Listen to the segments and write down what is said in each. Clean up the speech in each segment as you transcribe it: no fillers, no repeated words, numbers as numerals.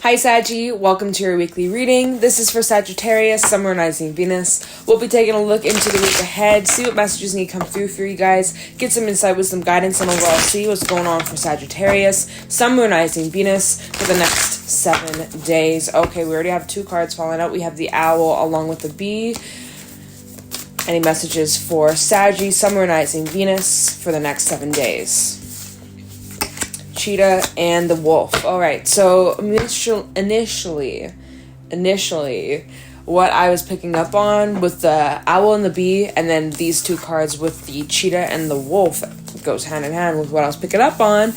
Hi Saggy, welcome to your weekly reading. This is for Sagittarius, Sun, Moon, Rising, Venus. We'll be taking a look into the week ahead, see what messages need to come through for you guys, get some insight, wisdom, guidance, and overall see what's going on for Sagittarius, Sun, Moon, Rising, Venus for the next 7 days. Okay, we already have 2 cards falling out. We have the Owl along with the Bee. Any messages for Saggy, Sun, Moon, Rising, Venus for the next 7 days? Cheetah and the Wolf. All right, so initially, what I was picking up on with the Owl and the Bee, and then these 2 cards with the Cheetah and the Wolf, goes hand in hand with what I was picking up on.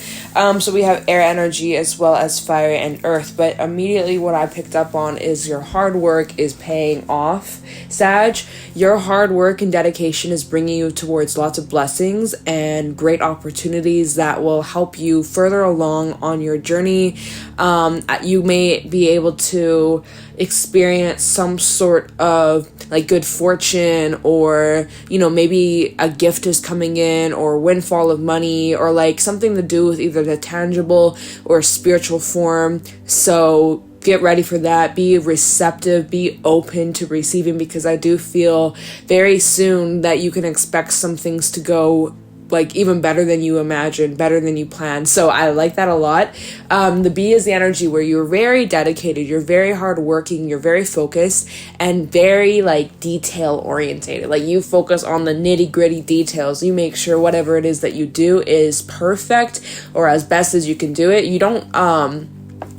So we have air energy as well as fire and earth, but immediately what I picked up on is your hard work is paying off, Sag. Your hard work and dedication is bringing you towards lots of blessings and great opportunities that will help you further along on your journey. You may be able to experience some sort of like good fortune, or maybe a gift is coming in, or windfall of money, or like something to do with either the tangible or spiritual form. So get ready for that. Be receptive, be open to receiving, because I do feel very soon that you can expect some things to go like even better than you imagined, better than you planned. So I like that a lot. The Bee is the energy where you're very dedicated, you're very hardworking, you're very focused, and very like detail orientated. Like you focus on the nitty gritty details. You make sure whatever it is that you do is perfect or as best as you can do it. You don't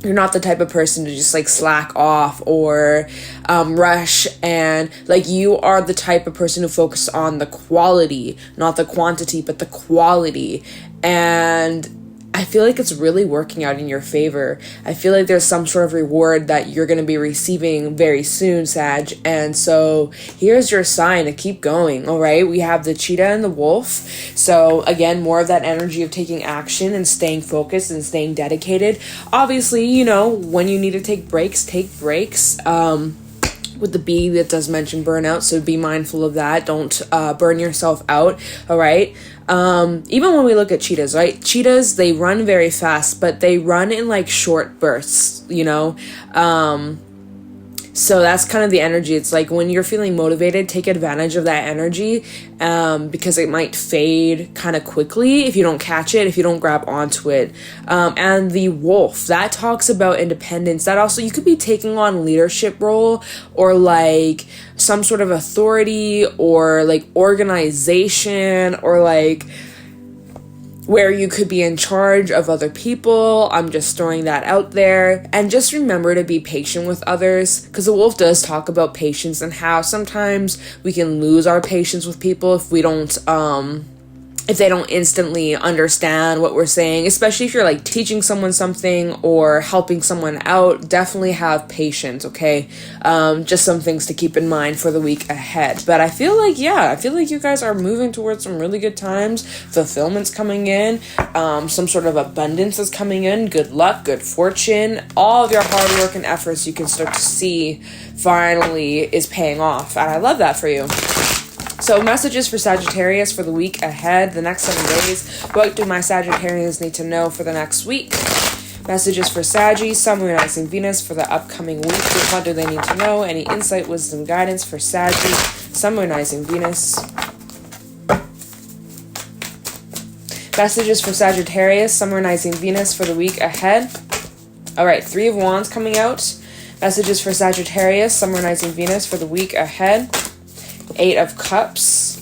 you're not the type of person to just like slack off or rush, and like you are the type of person who focuses on the quality, not the quantity, but the quality. And I feel like it's really working out in your favor. I feel like there's some sort of reward that you're going to be receiving very soon, Sag. And so here's your sign to keep going, all right? We have the Cheetah and the Wolf. So again, more of that energy of taking action and staying focused and staying dedicated. Obviously, when you need to take breaks, take breaks. With the Bee, that does mention burnout, so be mindful of that. Don't burn yourself out, all right? Even when we look at cheetahs, right? Cheetahs, they run very fast, but they run in like short bursts, so that's kind of the energy. It's like when you're feeling motivated, take advantage of that energy, because it might fade kind of quickly if you don't catch it, if you don't grab onto it. And the Wolf, that talks about independence. That also, you could be taking on leadership role, or like some sort of authority, or like organization, or like where you could be in charge of other people. I'm just throwing that out there. And just remember to be patient with others, because the Wolf does talk about patience and how sometimes we can lose our patience with people if we don't if they don't instantly understand what we're saying, especially if you're like teaching someone something or helping someone out. Definitely have patience, okay? Just some things to keep in mind for the week ahead. But I feel like you guys are moving towards some really good times. Fulfillment's coming in. Some sort of abundance is coming in. Good luck, good fortune. All of your hard work and efforts you can start to see finally is paying off. And I love that for you. So messages for Sagittarius for the week ahead, the next 7 days. What do my Sagittarians need to know for the next week? Messages for Saggy, Sun, Moon, Rising, Venus for the upcoming week. What do they need to know? Any insight, wisdom, guidance for Saggy, Sun, Moon, Rising, Venus. Messages for Sagittarius, Sun, Moon, Rising, Venus for the week ahead. All right, 3 of Wands coming out. Messages for Sagittarius, Sun, Moon, Rising, Venus for the week ahead. 8 of Cups,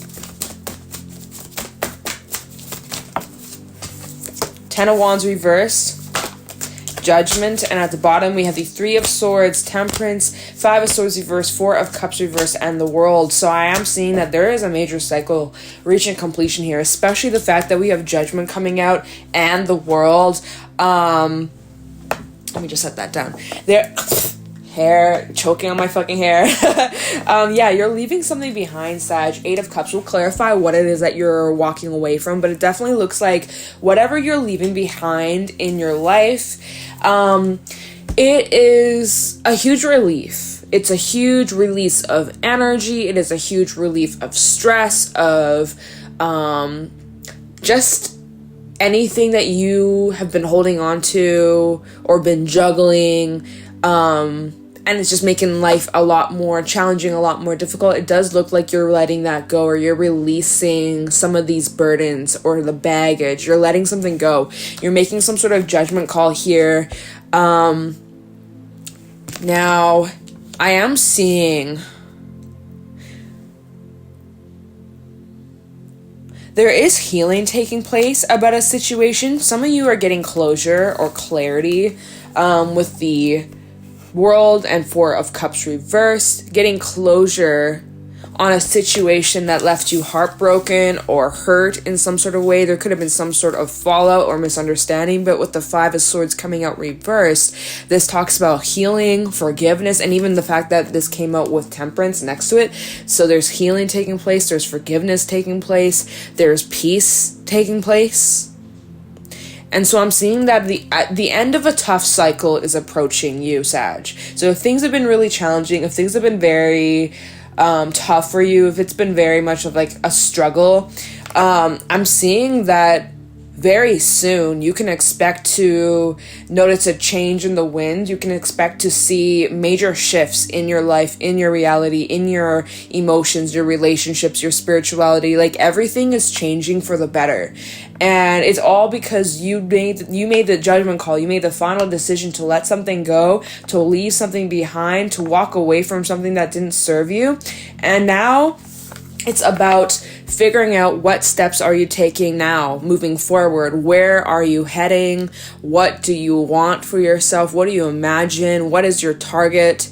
10 of Wands reversed, Judgment, and at the bottom we have the 3 of Swords, Temperance, 5 of Swords reversed, 4 of Cups reversed, and the World. So I am seeing that there is a major cycle reaching completion here, especially the fact that we have Judgment coming out and the World. Let me just set that down. Hair, choking on my fucking hair. You're leaving something behind, Sag. 8 of Cups will clarify what it is that you're walking away from, but it definitely looks like whatever you're leaving behind in your life, it is a huge relief. It's a huge release of energy. It is a huge relief of stress, of just anything that you have been holding on to or been juggling, and it's just making life a lot more challenging, a lot more difficult, it does look like you're letting that go, or you're releasing some of these burdens or the baggage. You're letting something go. You're making some sort of judgment call here. Now, I am seeing there is healing taking place about a situation. Some of you are getting closure or clarity with the World and Four of Cups reversed, getting closure on a situation that left you heartbroken or hurt in some sort of way. There could have been some sort of fallout or misunderstanding, but with the Five of Swords coming out reversed, this talks about healing, forgiveness, and even the fact that this came out with Temperance next to it. So there's healing taking place, there's forgiveness taking place, there's peace taking place. And so I'm seeing that the end of a tough cycle is approaching you, Sag. So if things have been really challenging, if things have been very tough for you, if it's been very much of like a struggle, I'm seeing that very soon you can expect to notice a change in the wind. You can expect to see major shifts in your life, in your reality, in your emotions, your relationships, your spirituality. Like everything is changing for the better. And it's all because you made the judgment call. You made the final decision to let something go, to leave something behind, to walk away from something that didn't serve you. And now it's about figuring out what steps are you taking now, moving forward. Where are you heading? What do you want for yourself? What do you imagine? What is your target?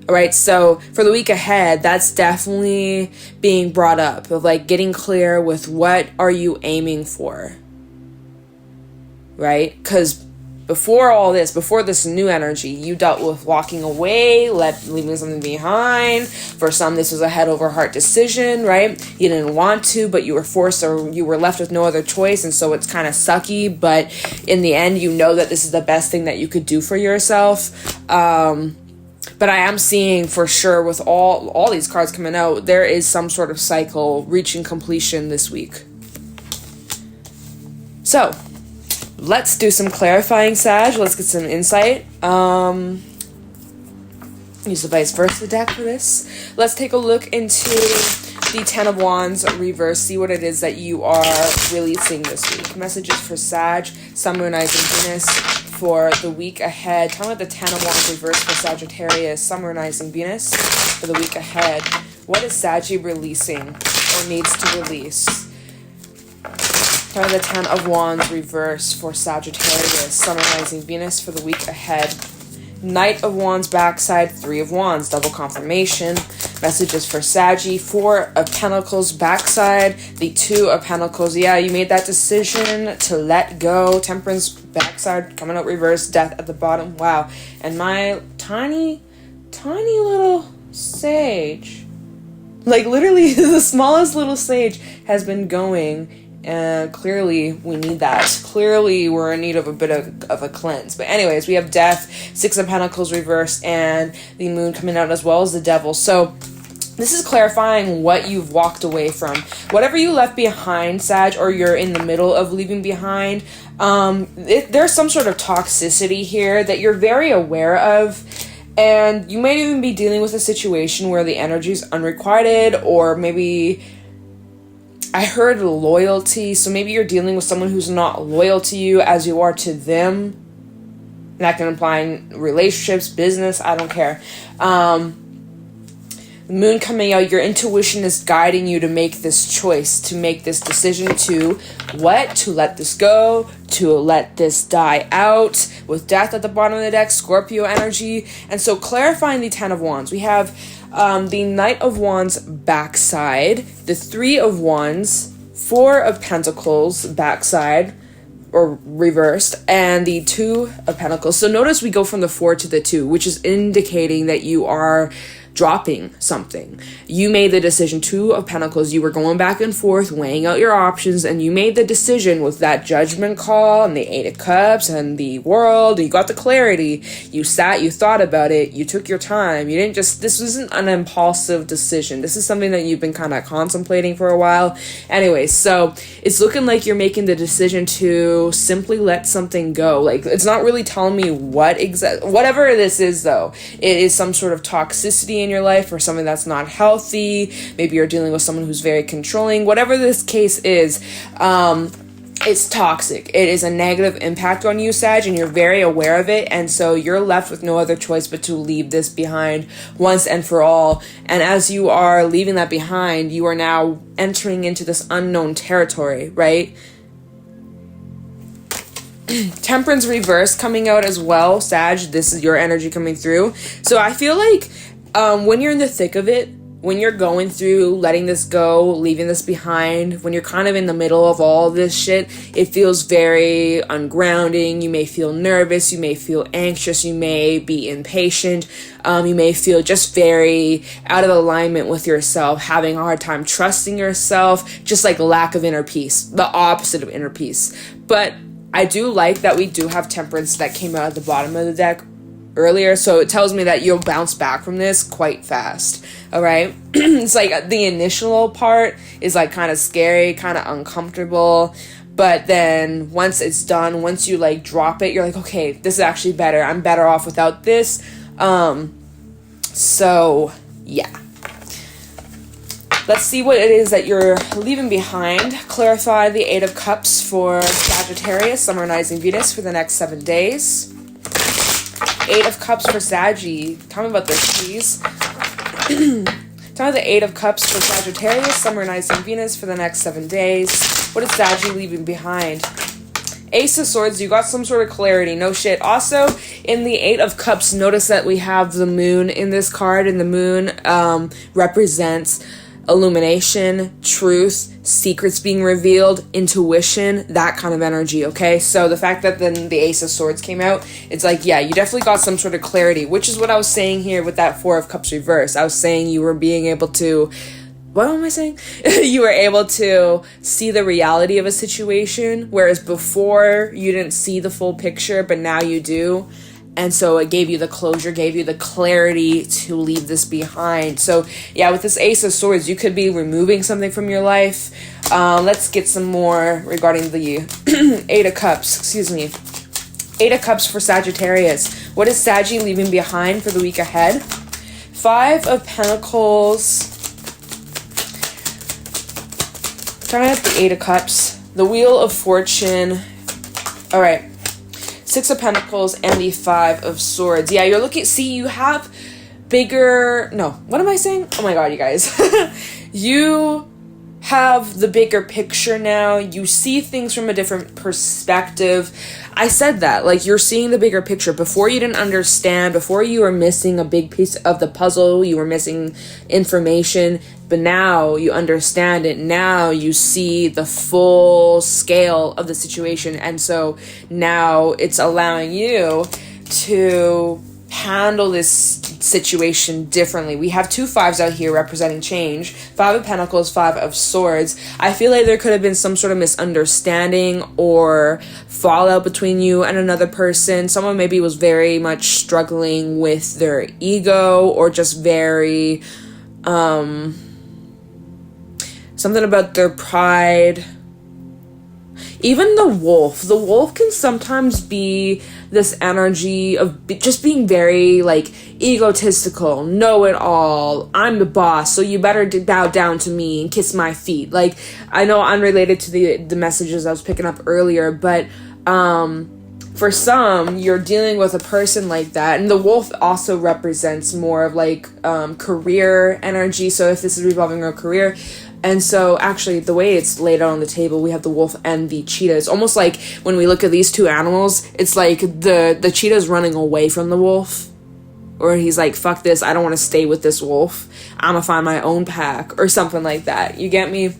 All right, so for the week ahead, that's definitely being brought up, of like getting clear with what are you aiming for, right? Because before this new energy, you dealt with walking away, leaving something behind. For some, this was a head over heart decision, right? You didn't want to, but you were forced, or you were left with no other choice, and so it's kind of sucky, but in the end, you know that this is the best thing that you could do for yourself. But I am seeing for sure with all these cards coming out, there is some sort of cycle reaching completion this week. So, let's do some clarifying, Sag. Let's get some insight. Use the vice versa deck for this. Let's take a look into the Ten of Wands reverse. See what it is that you are releasing this week. Messages for Sag, Sun, Moon, Rising, Venus for the week ahead. Tell me about the Ten of Wands reverse for Sagittarius, Sun, Moon, Rising, Venus for the week ahead. What is Saggy releasing or needs to release? Tell me the Ten of Wands reverse for Sagittarius, Sun, Moon, Rising, Venus for the week ahead. Knight of Wands backside, Three of Wands, double confirmation. Messages for Saggy, Four of Pentacles backside, the Two of Pentacles. Yeah, you made that decision to let go. Temperance backside, coming out reverse, Death at the bottom. Wow. And my tiny little sage, like literally the smallest little sage, has been going. And clearly we need that. Clearly we're in need of a bit of a cleanse. But anyways, we have Death, Six of Pentacles reversed, and the Moon coming out as well as the Devil. So this is clarifying what you've walked away from. Whatever you left behind, Sag, or you're in the middle of leaving behind, there's some sort of toxicity here that you're very aware of. And you might even be dealing with a situation where the energy is unrequited, or maybe I heard loyalty, so maybe you're dealing with someone who's not loyal to you as you are to them. And that can imply relationships, business, I don't care. The Moon coming out, your intuition is guiding you to make this choice, to make this decision to what? To let this go, to let this die out. With Death at the bottom of the deck, Scorpio energy. And so clarifying the Ten of Wands, we have the Knight of Wands backside, the Three of Wands, Four of Pentacles backside, or reversed, and the Two of Pentacles. So notice we go from the 4 to the 2, which is indicating that you are dropping something. You made the decision. Two of Pentacles, you were going back and forth, weighing out your options, and you made the decision with that judgment call and the Eight of Cups and the World. You got the clarity. You sat, you thought about it, you took your time. You didn't just, this wasn't an impulsive decision. This is something that you've been kind of contemplating for a while. Anyway, so it's looking like you're making the decision to simply let something go. Like, it's not really telling me what whatever this is, though. It is some sort of toxicity in your life or something that's not healthy. Maybe you're dealing with someone who's very controlling. Whatever this case is, it's toxic. It is a negative impact on you, Sag, and you're very aware of it. And so you're left with no other choice but to leave this behind once and for all. And as you are leaving that behind, you are now entering into this unknown territory, right? Temperance reverse coming out as well, Sag. This is your energy coming through. So I feel like when you're in the thick of it, when you're going through letting this go, leaving this behind, when you're kind of in the middle of all this shit, it feels very ungrounding. You may feel nervous, you may feel anxious, you may be impatient, you may feel just very out of alignment with yourself, having a hard time trusting yourself, just like lack of inner peace, the opposite of inner peace. But I do like that we do have Temperance that came out at the bottom of the deck earlier, so it tells me that you'll bounce back from this quite fast. All right. It's like the initial part is like kind of scary, kind of uncomfortable, but then once it's done, once you like drop it, you're like, okay, this is actually better. I'm better off without this. So yeah, let's see what it is that you're leaving behind. Clarify the Eight of Cups for Sagittarius, Sun, rising Venus for the next 7 days. Eight of Cups for Saggy. Tell me about this, please. Tell me the Eight of Cups for Sagittarius, Sun, rising Venus for the next 7 days. What is Saggy leaving behind? Ace of Swords, you got some sort of clarity. No shit. Also, in the Eight of Cups, notice that we have the moon in this card, and the moon represents illumination, truth, secrets being revealed, intuition, that kind of energy, okay? So the fact that then the Ace of Swords came out, it's like, yeah, you definitely got some sort of clarity, which is what I was saying here with that Four of Cups reverse. I was saying you were being able to, what am I saying? You were able to see the reality of a situation, whereas before you didn't see the full picture, but now you do. And so it gave you the closure, gave you the clarity to leave this behind. So yeah, with this Ace of Swords, you could be removing something from your life. Let's get some more regarding the Eight of Cups, excuse me. Eight of Cups for Sagittarius. What is Saggy leaving behind for the week ahead? Five of Pentacles. Trying out the Eight of Cups. The Wheel of Fortune. All right. Six of Pentacles and the Five of Swords. Yeah, you're looking, see, you have bigger, no, what am I saying? Oh my god, you guys. You have the bigger picture now. You see things from a different perspective. I said that, like, you're seeing the bigger picture. Before you didn't understand, before you were missing a big piece of the puzzle, you were missing information, but now you understand it. Now you see the full scale of the situation, and so now it's allowing you to handle this situation differently. We have two fives out here representing change. Five of Pentacles, Five of Swords. I feel like there could have been some sort of misunderstanding or fallout between you and another person. Someone maybe was very much struggling with their ego, or just very something about their pride. Even the wolf can sometimes be this energy of just being very, like, egotistical, know-it-all, I'm the boss, so you better bow down to me and kiss my feet. Like, I know unrelated to the messages I was picking up earlier, but for some, you're dealing with a person like that. And the wolf also represents more of, like, career energy, so if this is revolving around career. And so, actually, the way it's laid out on the table, we have the wolf and the cheetah. It's almost like when we look at these two animals, it's like the cheetah's running away from the wolf. Or he's like, fuck this, I don't want to stay with this wolf. I'm gonna find my own pack, or something like that. You get me?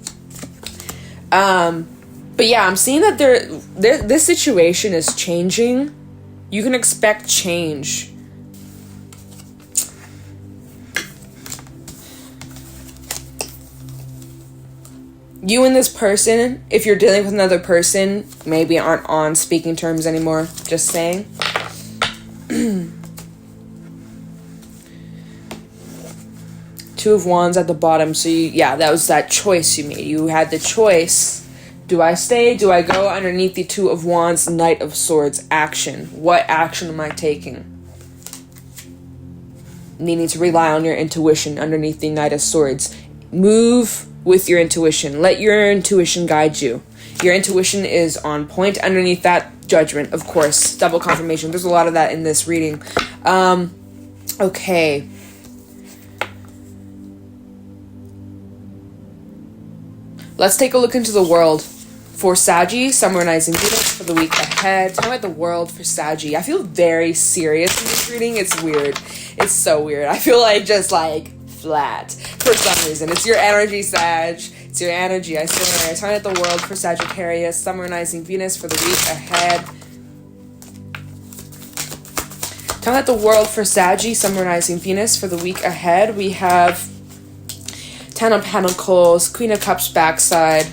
But yeah, I'm seeing that this situation is changing. You can expect change. you and this person, if you're dealing with another person, maybe aren't on speaking terms anymore. Just saying. Two of Wands at the bottom. So that was that choice you made. You had the choice. Do I stay? Do I go underneath the Two of Wands, Knight of Swords action? What action am I taking? Needing to rely on your intuition underneath the Knight of Swords. Move with your intuition. Let your intuition guide you. Your intuition is on point underneath that Judgment, of course. Double confirmation. There's a lot of that in this reading. Okay. Let's take a look into the world. For Saggy, summarizing Venus for the week ahead. Tell me about the world for Saggy. I feel very serious in this reading. It's weird. It's so weird. I feel like just like flat for some reason. It's your energy, Sag. It's your energy, I swear. Tell me about the world for Sagittarius, summarizing Venus for the week ahead. Tell me about the world for Saggy, summarizing Venus for the week ahead. We have Ten of Pentacles, Queen of Cups backside,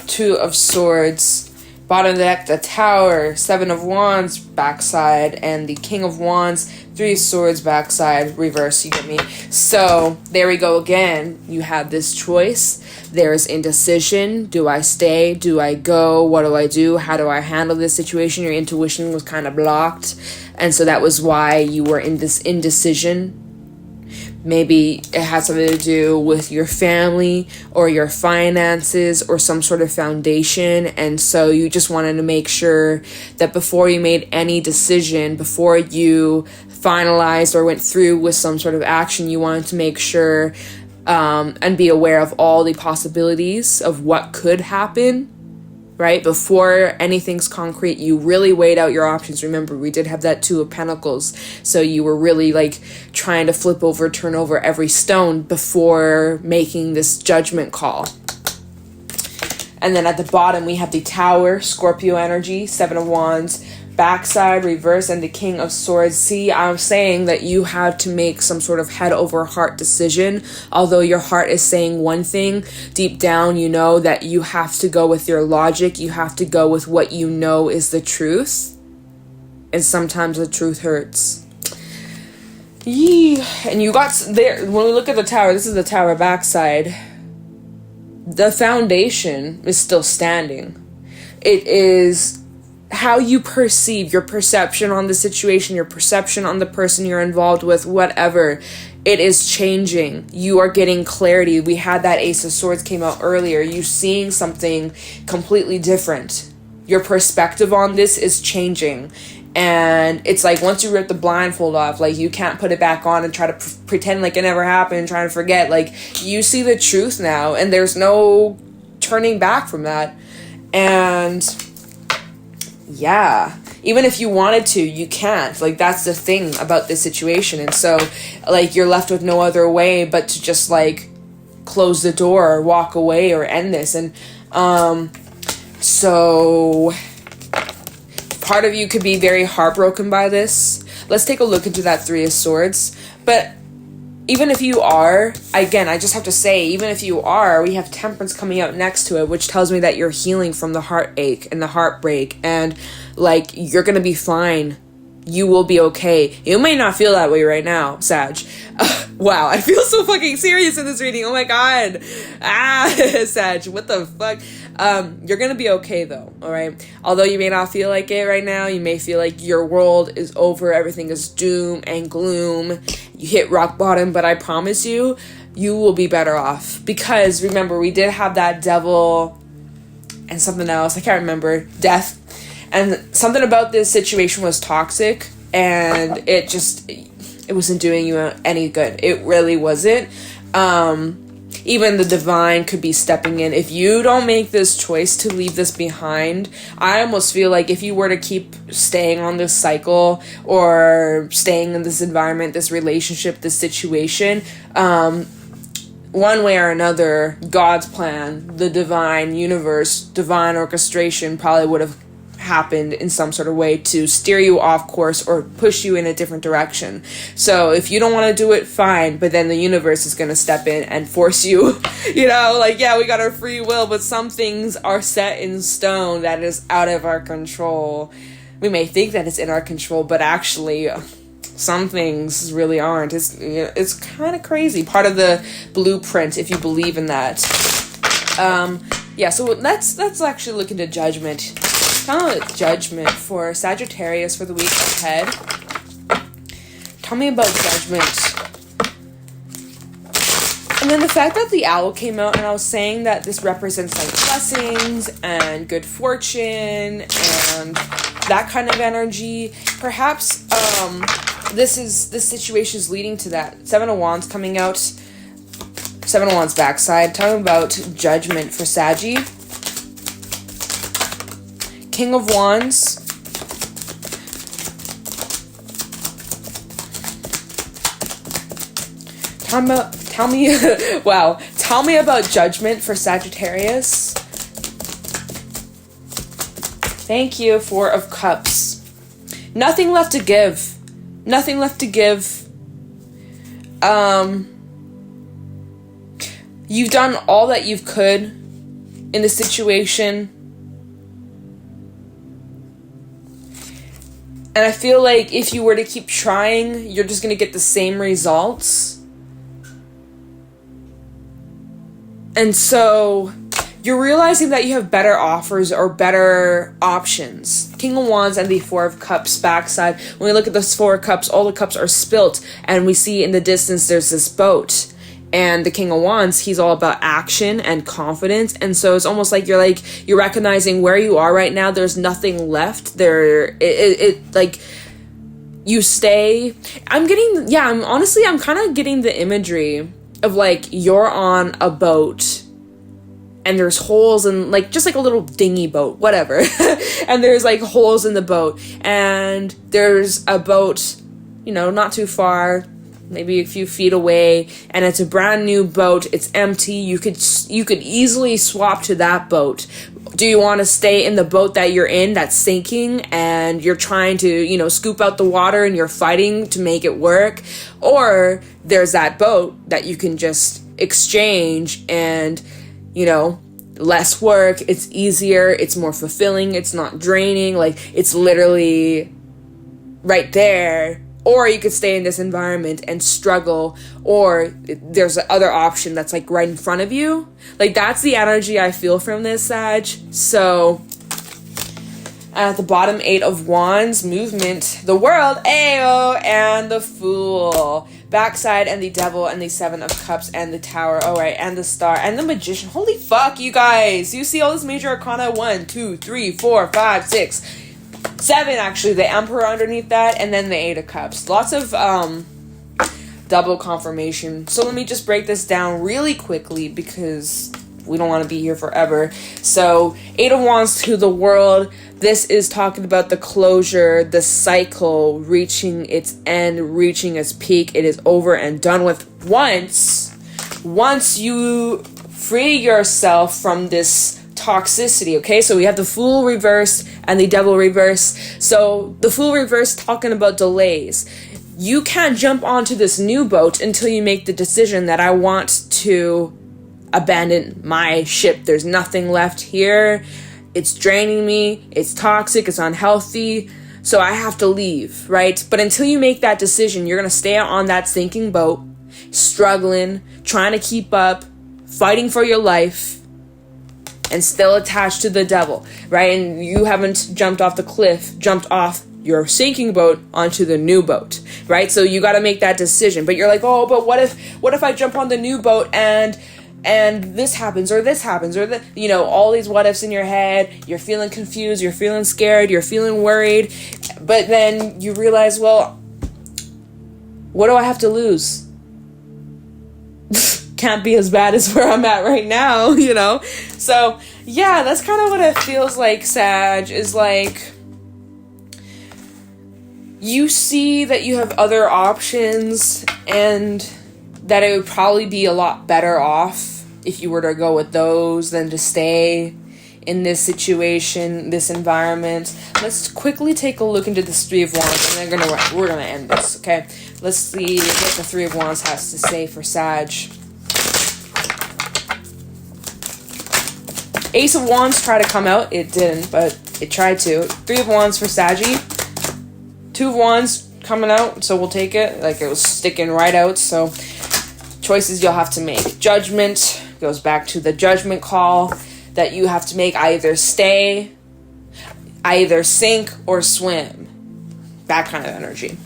Two of Swords, bottom of the deck, the Tower, Seven of Wands backside, and the King of Wands, Three of Swords backside, reverse, you get me? So, there we go again. You have this choice. There's indecision. Do I stay? Do I go? What do I do? How do I handle this situation? Your intuition was kind of blocked, and so that was why you were in this indecision. Maybe it has something to do with your family or your finances or some sort of foundation. And so you just wanted to make sure that before you made any decision, before you finalized or went through with some sort of action, you wanted to make sure and be aware of all the possibilities of what could happen. Right? Before anything's concrete, you really weighed out your options. Remember, we did have that Two of Pentacles. So you were really like trying to turn over every stone before making this judgment call. And then at the bottom, we have the Tower, Scorpio energy, Seven of Wands, backside, reverse, and the King of Swords. See, I'm saying that you have to make some sort of head over heart decision. Although your heart is saying one thing, deep down you know that you have to go with your logic. You have to go with what you know is the truth. And sometimes the truth hurts. And you got there, when we look at the Tower, this is the Tower backside. The foundation is still standing. It is how you perceive, your perception on the situation, your perception on the person you're involved with, whatever. It is changing. You are getting clarity. We had that Ace of Swords came out earlier. You seeing something completely different. Your perspective on this is changing. And it's like once you rip the blindfold off, like you can't put it back on and try to pretend like it never happened, trying to forget. Like you see the truth now and there's no turning back from that. And yeah, even if you wanted to, you can't. Like, that's the thing about this situation. And so, like, you're left with no other way but to just, like, close the door or walk away or end this. And, so part of you could be very heartbroken by this. Let's take a look into that Three of Swords. But even if you are, again, I just have to say, even if you are, we have Temperance coming out next to it, which tells me that you're healing from the heartache and the heartbreak, and like you're gonna be fine. You will be okay. You may not feel that way right now, Sag. Wow, I feel so fucking serious in this reading. Oh my god. Sag, what the fuck? You're gonna be okay though, alright? Although you may not feel like it right now, you may feel like your world is over, everything is doom and gloom, you hit rock bottom, but I promise you, you will be better off. Because remember, we did have that Devil and something else, I can't remember, Death. And something about this situation was toxic, and it wasn't doing you any good. It really wasn't. Even the divine could be stepping in. If you don't make this choice to leave this behind, I almost feel like if you were to keep staying on this cycle or staying in this environment, this relationship, this situation, one way or another, God's plan, the divine universe, divine orchestration probably would have happened in some sort of way to steer you off course or push you in a different direction. So if you don't want to do it, fine, but then the universe is going to step in and force you, you know, like, yeah, we got our free will, but some things are set in stone that is out of our control. We may think that it's in our control, but actually some things really aren't. It's kind of crazy. Part of the blueprint, if you believe in that. Yeah, so let's actually look into judgment. Kind of judgment for Sagittarius for the week ahead. Tell me about judgment. And then the fact that the owl came out and I was saying that this represents like blessings and good fortune and that kind of energy. Perhaps this situation is leading to that. Seven of Wands coming out. Seven of Wands backside. Talking about judgment for Saggy. King of Wands. Tell me wow. Tell me about judgment for Sagittarius. Thank you. Four of Cups. Nothing left to give. Nothing left to give. You've done all that you could in the situation. And I feel like if you were to keep trying, you're just going to get the same results. And so you're realizing that you have better offers or better options. King of Wands and the Four of Cups backside. When we look at those Four of Cups, all the cups are spilt. And we see in the distance there's this boat. And the King of Wands, he's all about action and confidence. And so it's almost like you're recognizing where you are right now. There's nothing left there. Like you stay. I'm kind of getting the imagery of like you're on a boat and there's holes in like, just like a little dinghy boat, whatever. And there's like holes in the boat and there's a boat, you know, not too far, maybe a few feet away, and it's a brand new boat. It's empty. You could easily swap to that boat. Do you want to stay in the boat that you're in that's sinking and you're trying to, you know, scoop out the water and you're fighting to make it work? Or there's that boat that you can just exchange and, you know, less work, it's easier, it's more fulfilling, it's not draining, like it's literally right there. Or you could stay in this environment and struggle, or there's the other option that's like right in front of you. Like that's the energy I feel from this, Sag. So at the bottom, Eight of Wands, movement, the World, Ayo, and the Fool. Backside and the Devil and the Seven of Cups and the Tower. All right, and the Star and the Magician. Holy fuck, you guys. You see all this major arcana? 1, 2, 3, 4, 5, 6. 7 actually, the Emperor underneath that, and then the Eight of Cups. Lots of double confirmation. So let me just break this down really quickly because we don't want to be here forever. So Eight of Wands to the World. This is talking about the closure, the cycle, reaching its end, reaching its peak. It is over and done with once you free yourself from this toxicity. Okay, so we have the Fool reverse and the Devil reverse. So the Fool reverse talking about delays. You can't jump onto this new boat until you make the decision that I want to abandon my ship. There's nothing left here. It's draining me. It's toxic. It's unhealthy. So I have to leave, right? But until you make that decision, you're going to stay on that sinking boat, struggling, trying to keep up, fighting for your life, and still attached to the devil, right? And you haven't jumped off the cliff, jumped off your sinking boat onto the new boat, right? So you got to make that decision. But you're like, oh, but what if I jump on the new boat and this happens or you know, all these what ifs in your head. You're feeling confused, you're feeling scared, you're feeling worried. But then you realize, well, what do I have to lose? Can't be as bad as where I'm at right now, you know? So, yeah, that's kind of what it feels like, Sag, is like you see that you have other options and that it would probably be a lot better off if you were to go with those than to stay in this situation, this environment. Let's quickly take a look into this Three of Wands, and then we're gonna end this, okay? Let's see what the Three of Wands has to say for Sag. Ace of Wands tried to come out. It didn't, but it tried to. Three of Wands for Saggy. Two of Wands coming out, so we'll take it. Like, it was sticking right out, so choices you'll have to make. Judgment goes back to the judgment call that you have to make. Either stay, either sink, or swim. That kind of energy.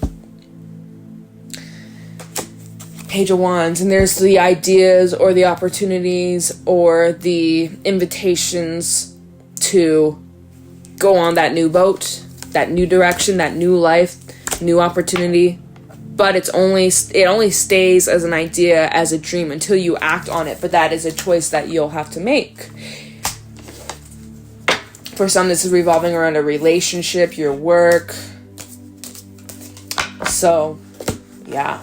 Page of Wands, and there's the ideas or the opportunities or the invitations to go on that new boat, that new direction, that new life, new opportunity. But it only stays as an idea, as a dream, until you act on it. But that is a choice that you'll have to make. For some, this is revolving around a relationship, your work. So, yeah.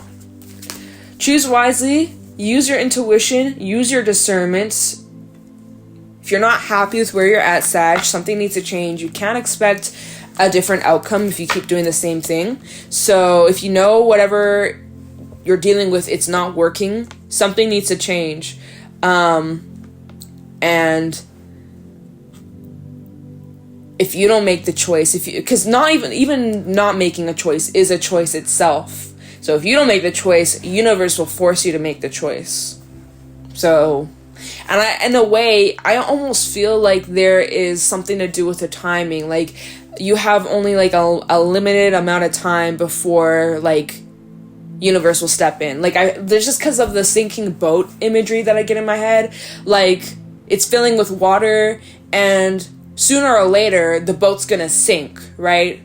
Choose wisely, use your intuition, use your discernment. If you're not happy with where you're at, Sag, something needs to change. You can't expect a different outcome if you keep doing the same thing. So if you know whatever you're dealing with, it's not working, something needs to change. And if you don't make the choice, because not even not making a choice is a choice itself. So if you don't make the choice, the universe will force you to make the choice. So, and in a way, I almost feel like there is something to do with the timing. Like, you have only like a limited amount of time before like universe will step in. Like, there's just because of the sinking boat imagery that I get in my head. Like, it's filling with water, and sooner or later the boat's gonna sink, right?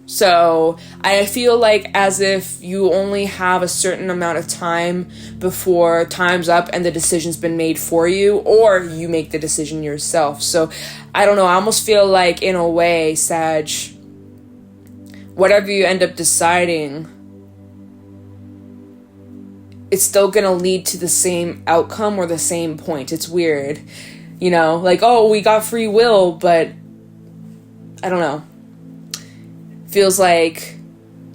So I feel like as if you only have a certain amount of time before time's up and the decision's been made for you, or you make the decision yourself. So I don't know, I almost feel like in a way, Sag, whatever you end up deciding, it's still gonna lead to the same outcome or the same point. It's weird, you know, like, oh, we got free will, but I don't know. Feels like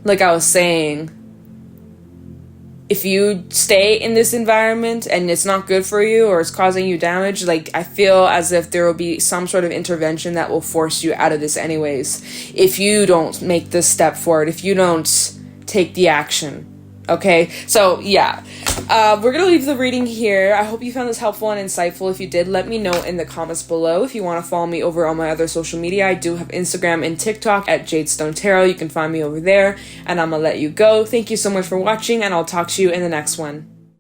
I was saying, if you stay in this environment and it's not good for you or it's causing you damage, like, I feel as if there will be some sort of intervention that will force you out of this anyways, if you don't make this step forward, if you don't take the action. Okay, so yeah, we're gonna leave the reading here. I hope you found this helpful and insightful. If you did, let me know in the comments below. If you want to follow me over on my other social media, I do have Instagram and TikTok at Jadestone Tarot. You can find me over there, and I'm gonna let you go. Thank you so much for watching, and I'll talk to you in the next one.